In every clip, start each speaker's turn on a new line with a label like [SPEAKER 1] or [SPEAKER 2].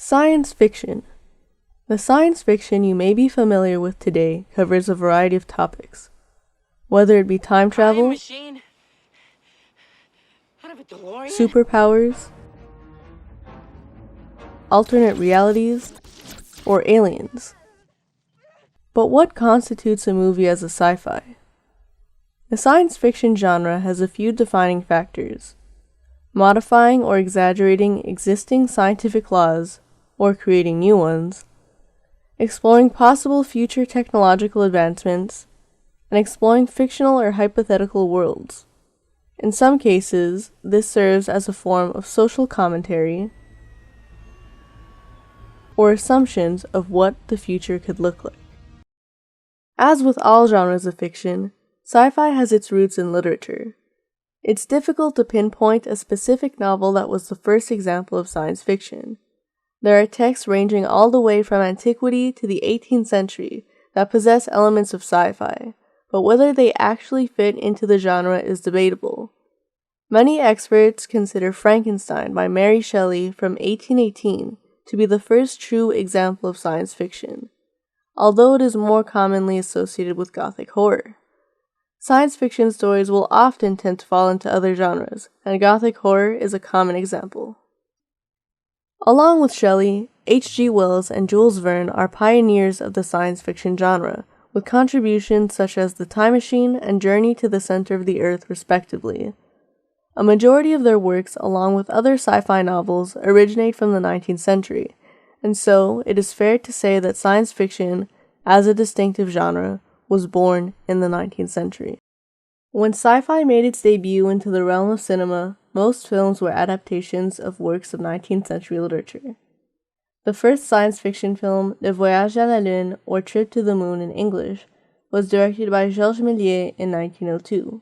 [SPEAKER 1] Science fiction. The science fiction you may be familiar with today covers a variety of topics, whether it be time travel, superpowers, alternate realities, or aliens. But what constitutes a movie as a sci-fi? The science fiction genre has a few defining factors: modifying or exaggerating existing scientific laws or creating new ones, exploring possible future technological advancements, and exploring fictional or hypothetical worlds. In some cases, this serves as a form of social commentary or assumptions of what the future could look like. As with all genres of fiction, sci-fi has its roots in literature. It's difficult to pinpoint a specific novel that was the first example of science fiction. There are texts ranging all the way from antiquity to the 18th century that possess elements of sci-fi, but whether they actually fit into the genre is debatable. Many experts consider Frankenstein by Mary Shelley from 1818 to be the first true example of science fiction, although it is more commonly associated with Gothic horror. Science fiction stories will often tend to fall into other genres, and Gothic horror is a common example. Along with Shelley, H.G. Wells and Jules Verne are pioneers of the science fiction genre, with contributions such as The Time Machine and Journey to the Center of the Earth, respectively. A majority of their works, along with other sci-fi novels, originate from the 19th century, and so it is fair to say that science fiction, as a distinctive genre, was born in the 19th century. When sci-fi made its debut into the realm of cinema, most films were adaptations of works of 19th century literature. The first science fiction film, Le Voyage à la Lune, or Trip to the Moon in English, was directed by Georges Méliès in 1902.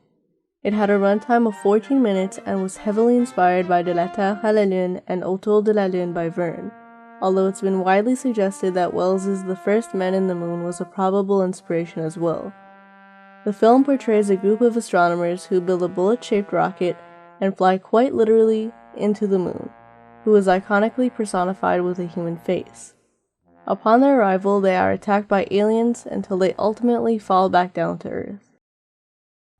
[SPEAKER 1] It had a runtime of 14 minutes and was heavily inspired by De la Terre à la Lune and Autour de la Lune by Verne, although it's been widely suggested that Wells's The First Men in the Moon was a probable inspiration as well. The film portrays a group of astronomers who build a bullet-shaped rocket and fly quite literally into the moon, who is iconically personified with a human face. Upon their arrival, they are attacked by aliens until they ultimately fall back down to Earth.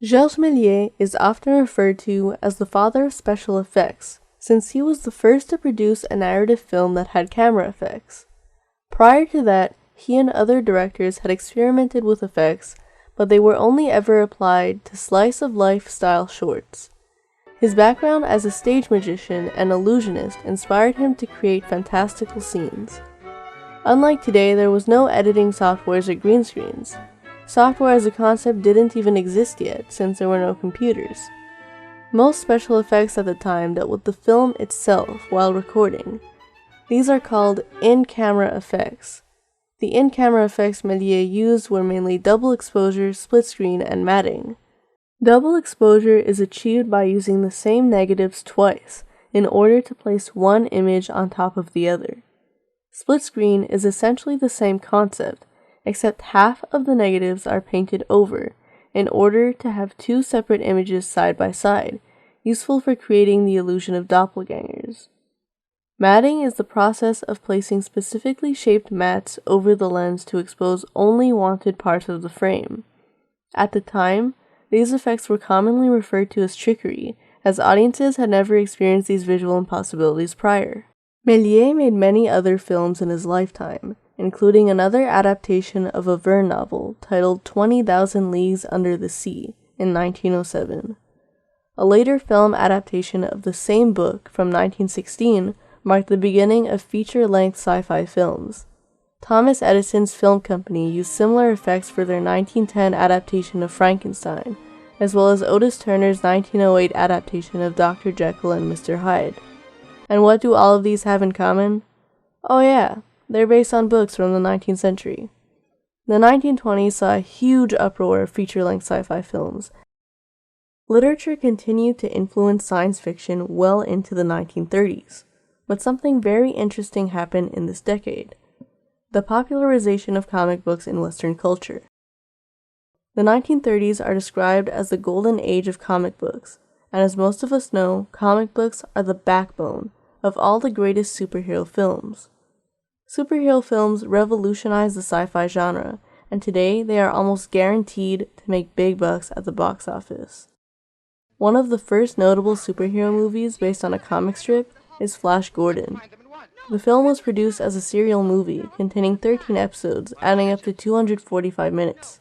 [SPEAKER 1] Georges Méliès is often referred to as the father of special effects, since he was the first to produce a narrative film that had camera effects. Prior to that, he and other directors had experimented with effects, but they were only ever applied to slice-of-life style shorts. His background as a stage magician and illusionist inspired him to create fantastical scenes. Unlike today, there was no editing softwares or green screens. Software as a concept didn't even exist yet, since there were no computers. Most special effects at the time dealt with the film itself while recording. These are called in-camera effects. The in-camera effects Méliès used were mainly double exposure, split screen, and matting. Double exposure is achieved by using the same negatives twice in order to place one image on top of the other. Split screen is essentially the same concept, except half of the negatives are painted over in order to have two separate images side by side, useful for creating the illusion of doppelgangers. Matting is the process of placing specifically shaped mats over the lens to expose only wanted parts of the frame. At the time, these effects were commonly referred to as trickery, as audiences had never experienced these visual impossibilities prior. Méliès made many other films in his lifetime, including another adaptation of a Verne novel titled 20,000 Leagues Under the Sea in 1907. A later film adaptation of the same book from 1916 marked the beginning of feature-length sci-fi films. Thomas Edison's film company used similar effects for their 1910 adaptation of Frankenstein, as well as Otis Turner's 1908 adaptation of Dr. Jekyll and Mr. Hyde. And what do all of these have in common? Oh yeah, they're based on books from the 19th century. The 1920s saw a huge uproar of feature-length sci-fi films. Literature continued to influence science fiction well into the 1930s, but something very interesting happened in this decade: the popularization of comic books in Western culture. The 1930s are described as the golden age of comic books, and as most of us know, comic books are the backbone of all the greatest superhero films. Superhero films revolutionized the sci-fi genre, and today they are almost guaranteed to make big bucks at the box office. One of the first notable superhero movies based on a comic strip is Flash Gordon. The film was produced as a serial movie containing 13 episodes, adding up to 245 minutes.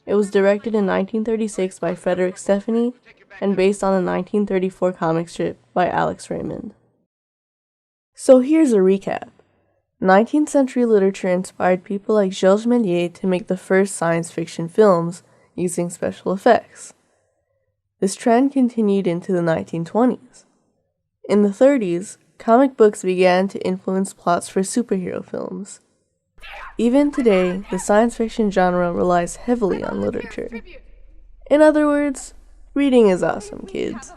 [SPEAKER 1] It was directed in 1936 by Frederick Stepney and based on a 1934 comic strip by Alex Raymond. So here's a recap. 19th century literature inspired people like Georges Méliès to make the first science fiction films using special effects. This trend continued into the 1920s. In the 30s, comic books began to influence plots for superhero films. Even today, the science fiction genre relies heavily on literature. In other words, reading is awesome, kids.